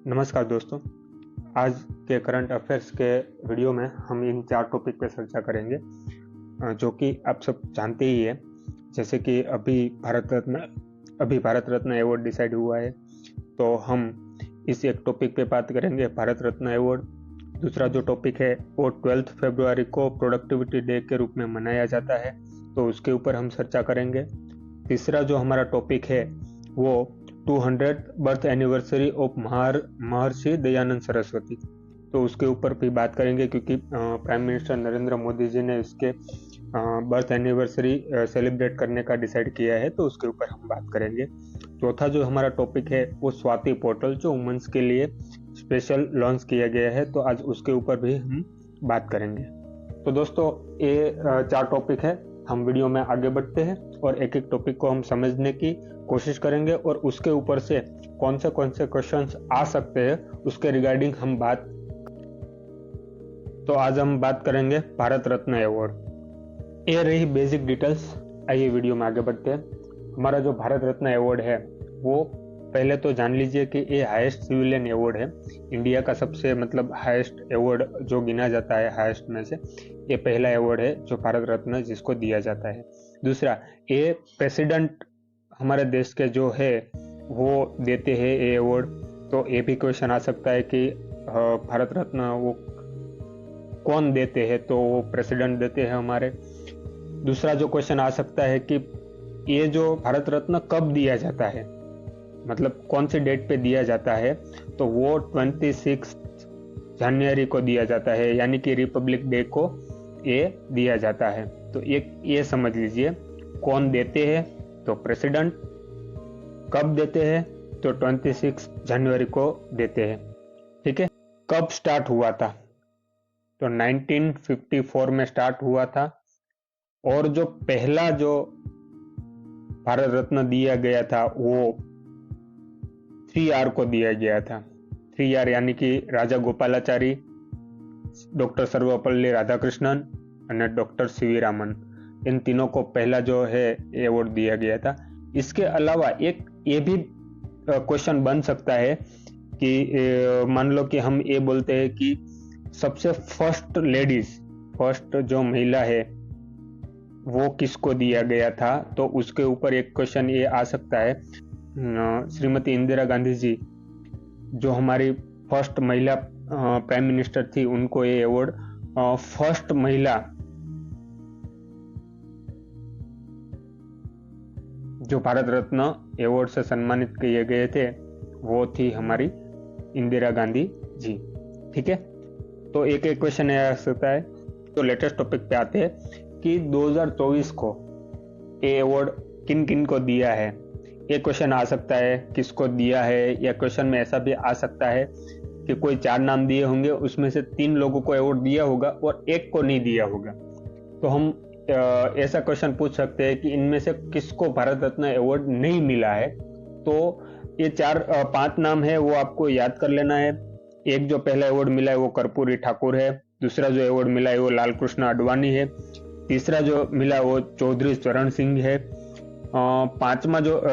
नमस्कार दोस्तों। आज के करंट अफेयर्स के वीडियो में हम इन 4 टॉपिक पे चर्चा करेंगे जो कि आप सब जानते ही है। जैसे कि अभी भारत रत्न अवार्ड डिसाइड हुआ है, तो हम इस एक टॉपिक पे बात करेंगे, भारत रत्न अवार्ड। दूसरा जो टॉपिक है वो 12 फरवरी को प्रोडक्टिविटी डे के रूप में मनाया जाता है, तो उसके ऊपर हम चर्चा करेंगे। तीसरा जो हमारा टॉपिक है वो 200 birth anniversary of Maharshi Dayanand Saraswati, तो उसके ऊपर भी बात करेंगे, क्योंकि प्राइम मिनिस्टर नरेंद्र मोदी जी ने इसके बर्थ एनिवर्सरी सेलिब्रेट करने का डिसाइड किया है, तो उसके ऊपर हम बात करेंगे। चौथा जो हमारा टॉपिक है वो स्वाति पोर्टल, जो वुमेन्स के लिए स्पेशल लॉन्च किया गया है, तो आज उसके ऊपर भी हम बात करेंगे। तो दोस्तों, ये 4 टॉपिक है। हम वीडियो में आगे बढ़ते हैं और एक एक टॉपिक को हम समझने की कोशिश करेंगे और उसके ऊपर से कौन से क्वेश्चंस आ सकते हैं उसके रिगार्डिंग हम बात। तो आज हम बात करेंगे भारत रत्न अवार्ड। ये रही बेसिक डिटेल्स। आइए वीडियो में आगे बढ़ते हैं। हमारा जो भारत रत्न अवार्ड है वो पहले तो जान लीजिए कि ये हाईएस्ट सिविलियन अवार्ड है। इंडिया का सबसे हाईएस्ट अवार्ड जो गिना जाता है, हाईएस्ट में से ये पहला अवार्ड है जो भारत रत्न जिसको दिया जाता है। दूसरा, ये प्रेसिडेंट हमारे देश के जो है वो देते हैं ये अवार्ड। तो ये भी क्वेश्चन आ सकता है कि भारत रत्न वो कौन देते हैं, तो वो प्रेसिडेंट देते हैं हमारे। दूसरा जो क्वेश्चन आ सकता है कि ये जो भारत रत्न कब दिया जाता है, मतलब कौन सी डेट पे दिया जाता है, तो वो 26 जनवरी को दिया जाता है, यानी कि रिपब्लिक डे को ये दिया जाता है। तो ये समझ लीजिए कौन देते हैं, तो प्रेसिडेंट। कब देते हैं, तो 26 जनवरी को देते हैं। ठीक है। कब स्टार्ट हुआ था, तो 1954 में स्टार्ट हुआ था। और जो पहला जो भारत रत्न दिया गया था वो 3R को दिया गया था। 3R यानी कि राजा गोपालाचारी, डॉक्टर सर्वपल्ली राधाकृष्णन और डॉक्टर सीवी रामन, इन तीनों को पहला जो है अवार्ड दिया गया था। इसके अलावा एक ये भी क्वेश्चन बन सकता है कि मान लो कि हम ये बोलते हैं कि सबसे फर्स्ट जो महिला है वो किसको दिया गया था, तो उसके ऊपर एक क्वेश्चन ये आ सकता है। श्रीमती इंदिरा गांधी जी जो हमारी फर्स्ट महिला प्राइम मिनिस्टर थी, उनको ये अवार्ड फर्स्ट महिला जो भारत रत्न अवार्ड से सम्मानित किए गए थे वो थी हमारी इंदिरा गांधी जी। ठीक है। तो एक क्वेश्चन आ सकता है। तो लेटेस्ट टॉपिक पे आते हैं कि 2024 को ये अवार्ड किन किन को दिया है। ये क्वेश्चन आ सकता है किसको दिया है, या क्वेश्चन में ऐसा भी आ सकता है कि कोई 4 नाम दिए होंगे, उसमें से 3 लोगों को अवार्ड दिया होगा और 1 को नहीं दिया होगा। तो हम ऐसा क्वेश्चन पूछ सकते हैं कि इनमें से किसको भारत रत्न अवार्ड नहीं मिला है। तो ये 5 नाम है वो आपको याद कर लेना है। एक जो पहला अवार्ड मिला है वो कर्पूरी ठाकुर है। दूसरा जो अवार्ड मिला है वो लाल कृष्ण आडवाणी है। तीसरा जो मिला वो चौधरी चरण सिंह है।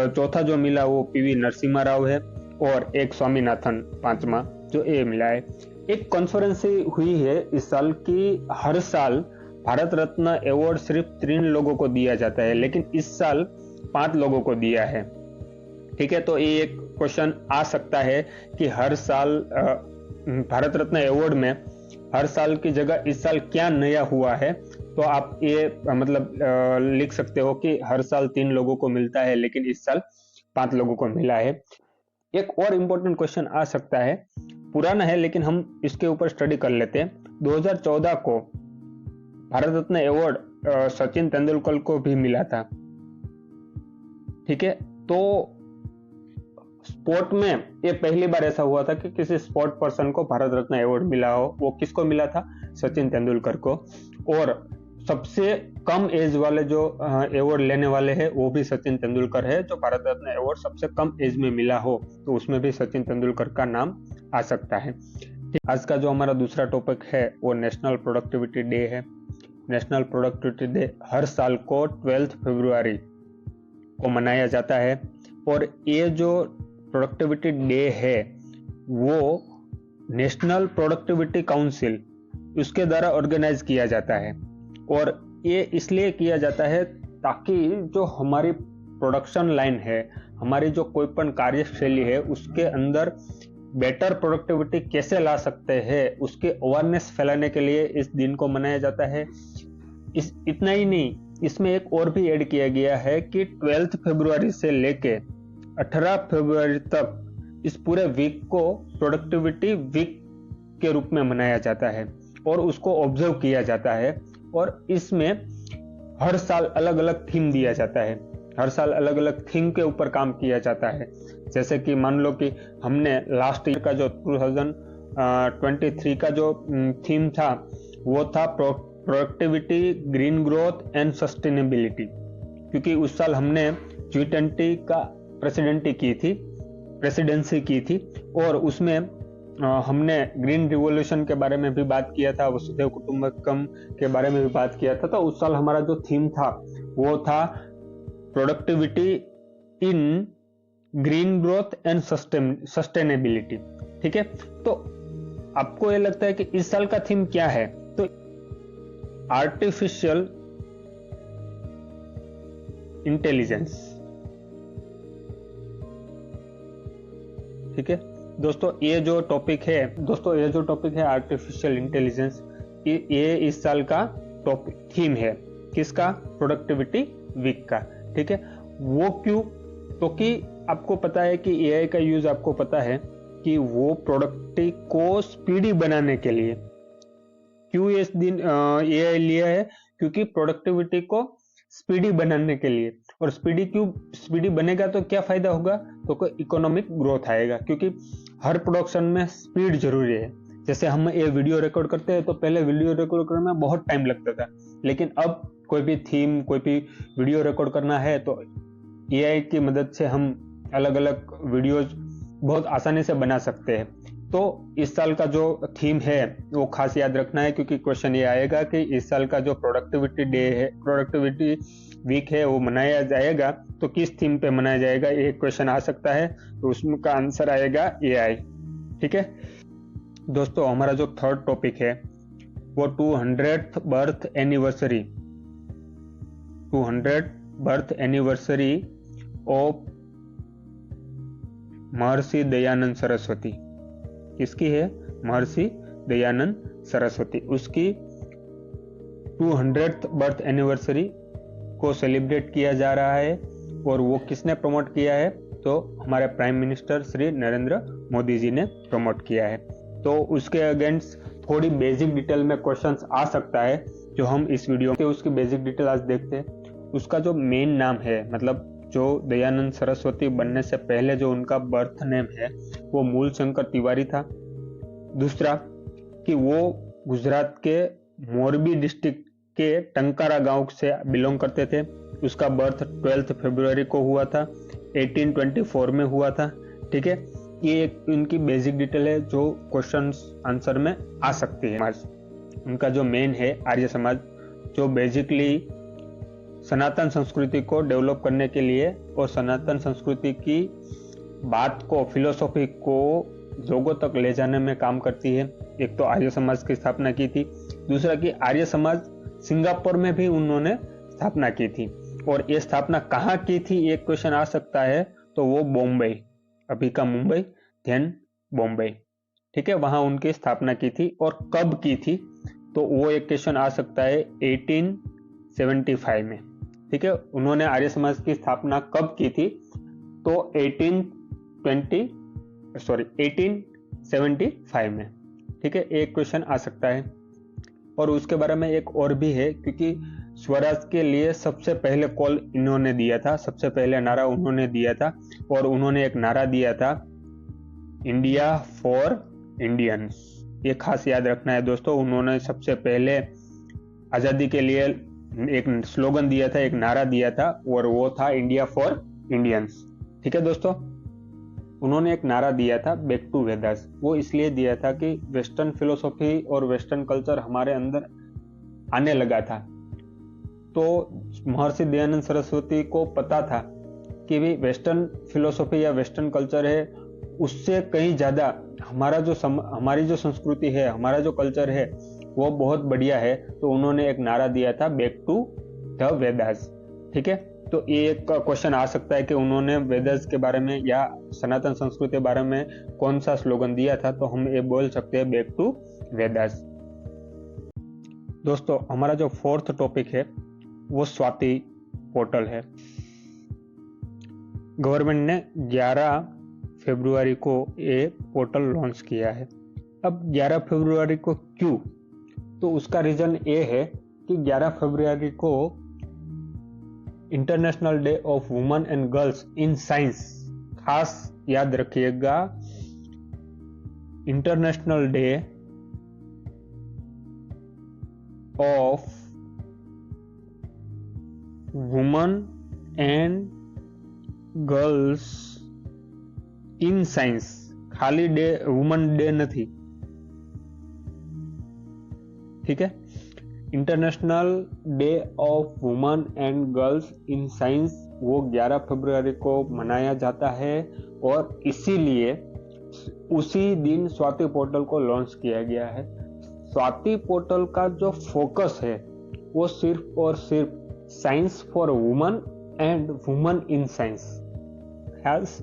चौथा जो मिला वो PV नरसिम्हा राव है। और एक स्वामीनाथन पांचवा जो ये मिला है। एक कॉन्फ्रेंस हुई है इस साल की हर साल भारत रत्न अवार्ड सिर्फ 3 लोगों को दिया जाता है, लेकिन इस साल 5 लोगों को दिया है। ठीक है। तो ये एक क्वेश्चन आ सकता है कि हर साल भारत रत्न अवार्ड में हर साल की जगह इस साल क्या नया हुआ है। तो आप ये लिख सकते हो कि हर साल 3 लोगों को मिलता है, लेकिन इस साल 5 लोगों को मिला है। एक और इम्पोर्टेंट क्वेश्चन आ सकता है, पुराना है लेकिन हम इसके ऊपर स्टडी कर लेते हैं। 2014 को भारत रत्न अवार्ड सचिन तेंदुलकर को भी मिला था। ठीक है। तो स्पोर्ट में ये पहली बार ऐसा हुआ था कि किसी स्पोर्ट पर्सन को भारत रत्न अवार्ड मिला हो। वो किसको मिला था, सचिन तेंदुलकर को। और सबसे कम एज वाले जो अवार्ड लेने वाले हैं वो भी सचिन तेंदुलकर है। जो भारत रत्न अवार्ड सबसे कम एज में मिला हो तो उसमें भी सचिन तेंदुलकर का नाम आ सकता है। आज का जो हमारा दूसरा टॉपिक है वो नेशनल प्रोडक्टिविटी डे है। नेशनल प्रोडक्टिविटी डे हर साल को 12 फरवरी को मनाया जाता है। और ये जो प्रोडक्टिविटी डे है वो नेशनल प्रोडक्टिविटी काउंसिल उसके द्वारा ऑर्गेनाइज किया जाता है। और ये इसलिए किया जाता है ताकि जो हमारी प्रोडक्शन लाइन है, हमारी जो कोई पण कार्यशैली है, उसके अंदर बेटर प्रोडक्टिविटी कैसे ला सकते हैं उसके अवेयरनेस फैलाने के लिए इस दिन को मनाया जाता है। इतना ही नहीं, इसमें एक और भी ऐड किया गया है कि 12 फरवरी से लेके 18 फरवरी तक इस पूरे वीक को प्रोडक्टिविटी वीक के रूप में मनाया जाता है और उसको ऑब्जर्व किया जाता है। और इसमें हर साल अलग अलग थीम दिया जाता है, हर साल अलग अलग थीम के ऊपर काम किया जाता है। जैसे कि मान लो कि हमने लास्ट ईयर का जो 2023 का जो थीम था वो था productivity, green growth and sustainability, क्योंकि उस साल हमने G20 का प्रेसिडेंसी की थी और उसमें हमने ग्रीन रिवॉल्यूशन के बारे में भी बात किया था, वसुधैव कुटुंबकम के बारे में भी बात किया था। तो उस साल हमारा जो थीम था वो था productivity in green growth and sustainability. ठीक है, तो आपको ये लगता है कि इस साल का थीम क्या है? तो आर्टिफिशियल इंटेलिजेंस। ठीक है दोस्तों, ये जो टॉपिक है आर्टिफिशियल इंटेलिजेंस, ये इस साल का टॉपिक थीम है। किसका? प्रोडक्टिविटी वीक का। ठीक है, वो क्यों? तो कि आपको पता है कि एआई का यूज आपको पता है कि वो प्रोडक्टिविटी को स्पीडी बनाने के लिए क्यों इस दिन एआई लिया है, क्योंकि प्रोडक्टिविटी को स्पीडी बनाने के लिए। और स्पीडी बनेगा तो क्या फायदा होगा? तो कोई इकोनॉमिक ग्रोथ आएगा, क्योंकि हर प्रोडक्शन में स्पीड जरूरी है। जैसे हम ये वीडियो रिकॉर्ड करते हैं तो पहले वीडियो रिकॉर्ड करने में बहुत टाइम लगता था, लेकिन अब कोई भी थीम, कोई भी वीडियो रिकॉर्ड करना है तो एआई की मदद से हम अलग अलग वीडियोज बहुत आसानी से बना सकते हैं। तो इस साल का जो थीम है वो खास याद रखना है, क्योंकि क्वेश्चन ये आएगा कि इस साल का जो प्रोडक्टिविटी वीक है वो मनाया जाएगा तो किस थीम पे मनाया जाएगा, एक क्वेश्चन आ सकता है। तो उसका आंसर आएगा एआई। ठीक है दोस्तों, हमारा जो थर्ड टॉपिक है वो 200th birth anniversary of Maharshi Dayanand Saraswati. किसकी है? महर्षि दयानंद सरस्वती। उसकी 200th बर्थ एनिवर्सरी को सेलिब्रेट किया जा रहा है। और वो किसने प्रमोट किया है? तो हमारे प्राइम मिनिस्टर श्री नरेंद्र मोदी जी ने प्रमोट किया है। तो उसके अगेंस्ट थोड़ी बेसिक डिटेल में क्वेश्चंस आ सकता है, जो हम इस वीडियो के उसकी बेसिक डिटेल आज देखते हैं। उसका जो मेन नाम है, मतलब जो दयानंद सरस्वती बनने से पहले जो उनका बर्थ नेम है वो मूल शंकर तिवारी था। दूसरा कि वो गुजरात के मोरबी डिस्ट्रिक्ट के टंकारा गांव से बिलोंग करते थे। उसका बर्थ 12 फरवरी को हुआ था, 1824 में हुआ था। ठीक है, ये एक इनकी बेसिक डिटेल है जो क्वेश्चंस आंसर में आ सकती है। उनका जो मेन है आर्य समाज, जो बेसिकली सनातन संस्कृति को डेवलप करने के लिए और सनातन संस्कृति की बात को, फिलोसॉफी को लोगों तक ले जाने में काम करती है। एक तो आर्य समाज की स्थापना की थी, दूसरा कि आर्य समाज सिंगापुर में भी उन्होंने स्थापना की थी। और ये स्थापना कहाँ की थी एक क्वेश्चन आ सकता है, तो वो बॉम्बे, अभी का मुंबई देन बॉम्बे। ठीक है, वहां उनकी स्थापना की थी। और कब की थी, तो वो एक क्वेश्चन आ सकता है 1875 में। ठीक है, उन्होंने आर्य समाज की स्थापना कब की थी, तो 1875 में। ठीक है, एक क्वेश्चन आ सकता है। और उसके बारे में एक और भी है, क्योंकि स्वराज के लिए सबसे पहले कॉल इन्होंने दिया था, सबसे पहले नारा उन्होंने दिया था। और उन्होंने एक नारा दिया था, इंडिया फॉर इंडियंस। ये खास याद रखना है दोस्तों। उन्होंने सबसे पहले आजादी के लिए एक स्लोगन दिया था, एक नारा दिया था, और वो था इंडिया फॉर इंडियंस। ठीक है दोस्तों, उन्होंने एक नारा दिया था, बैक टू वेदास। वो इसलिए दिया था कि वेस्टर्न फिलोसॉफी और वेस्टर्न कल्चर हमारे अंदर आने लगा था। तो महर्षि दयानंद सरस्वती को पता था कि भी वेस्टर्न फिलोसॉफी या वेस्टर्न कल्चर है, उससे कहीं ज्यादा हमारी जो संस्कृति है, हमारा जो कल्चर है वो बहुत बढ़िया है, तो उन्होंने एक नारा दिया था, बैक टू द वेदास। ठीक है, तो ये एक क्वेश्चन आ सकता है कि उन्होंने वेदास के बारे में या सनातन संस्कृति के बारे में कौन सा स्लोगन दिया था, तो हम ये बोल सकते हैं बैक टू वेदास। दोस्तों, हमारा जो फोर्थ टॉपिक है वो स्वाति पोर्टल है। गवर्नमेंट ने 11 फरवरी को ये पोर्टल लॉन्च किया है। अब 11 फरवरी को क्यों? तो उसका रीजन ये है कि 11 फरवरी को International Day of women and Girls in science, खास याद रखिएगा, international Day of women and Girls in science, खाली डे वुमन डे नहीं, ठीक है। International Day of women and Girls in science वो 11 फरवरी को मनाया जाता है और इसीलिए उसी दिन स्वाति पोर्टल को लॉन्च किया गया है। स्वाति पोर्टल का जो फोकस है वो सिर्फ और सिर्फ science for women and women in science. खास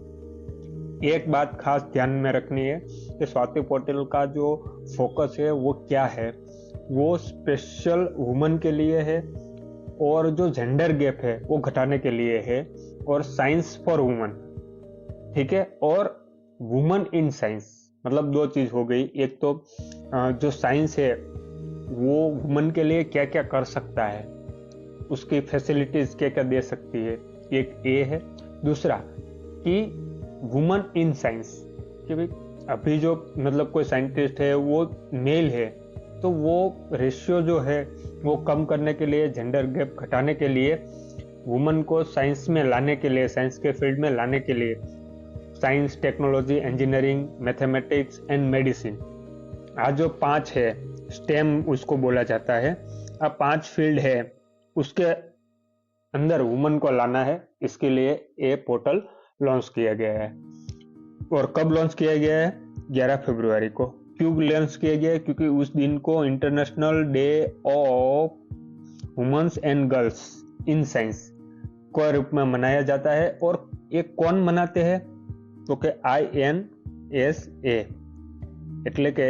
एक बात खास ध्यान में रखनी है कि स्वाति पोर्टल का जो फोकस है वो क्या है, वो स्पेशल वुमेन के लिए है और जो जेंडर गैप है वो घटाने के लिए है, और साइंस फॉर वुमेन, ठीक है, और वुमेन इन साइंस, मतलब दो चीज हो गई। एक तो जो साइंस है वो वुमेन के लिए क्या क्या कर सकता है, उसकी फैसिलिटीज क्या क्या दे सकती है, एक ये है। दूसरा कि वुमेन इन साइंस, कि भाई अभी जो मतलब कोई साइंटिस्ट है वो मेल है, तो वो रेशियो जो है वो कम करने के लिए, जेंडर गैप घटाने के लिए, वुमेन को साइंस में लाने के लिए, साइंस के फील्ड में लाने के लिए, science, technology, engineering, mathematics and medicine, आज जो 5 है, स्टेम उसको बोला जाता है, अब 5 फील्ड है, उसके अंदर वुमेन को लाना है। इसके लिए ये पोर्टल लॉन्च किया गया है। और कब लॉन्च किया गया है? 11 फरवरी को। क्यों लॉन्च किया गया है? क्योंकि उस दिन को International Day of Women's and Girls in Science के रूप में मनाया जाता है। और ये कौन मनाते हैं? तो के INSA એટલે કે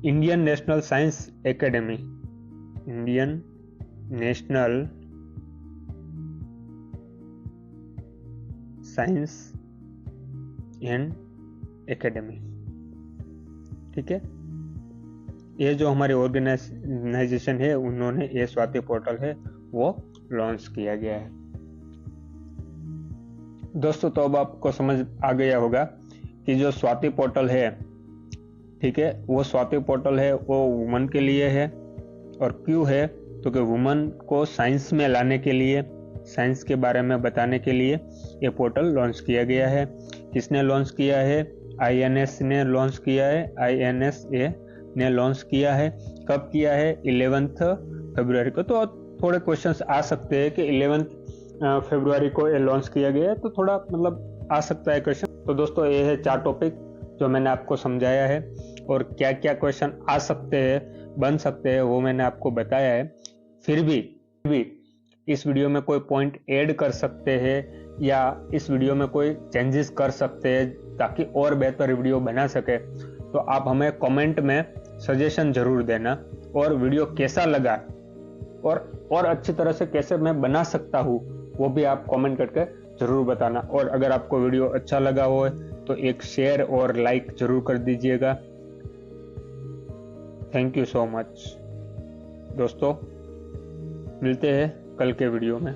Indian national science academy, Indian national science and academy, ठीक है। ये जो हमारी ऑर्गेनाइजेशन है उन्होंने ये स्वाति पोर्टल है वो लॉन्च किया गया है। दोस्तों, तो अब आपको समझ आ गया होगा कि जो स्वाति पोर्टल है, ठीक है, वो स्वाति पोर्टल है वो वुमेन के लिए है। और क्यों है? तो कि वुमेन को साइंस में लाने के लिए, साइंस के बारे में बताने के लिए ये पोर्टल लॉन्च किया गया है। किसने लॉन्च किया है? INS ने लॉन्च किया है, INSA ने लॉन्च किया है। कब किया है? 11 फरवरी को। तो थोड़े क्वेश्चंस आ सकते हैं कि 11 फरवरी को ये लॉन्च किया गया है, तो थोड़ा मतलब आ सकता है क्वेश्चन। तो दोस्तों, ये है 4 टॉपिक जो मैंने आपको समझाया है, और क्या क्या क्वेश्चन आ सकते हैं, बन सकते हैं, वो मैंने आपको बताया है। फिर भी इस वीडियो में कोई पॉइंट ऐड कर सकते हैं या इस वीडियो में कोई चेंजेस कर सकते हैं ताकि और बेहतर वीडियो बना सके, तो आप हमें कमेंट में सजेशन जरूर देना। और वीडियो कैसा लगा और अच्छी तरह से कैसे मैं बना सकता हूँ वो भी आप कमेंट करके जरूर बताना। और अगर आपको वीडियो अच्छा लगा हो तो एक शेयर और लाइक जरूर कर दीजिएगा। थैंक यू सो मच दोस्तों, मिलते हैं कल के वीडियो में।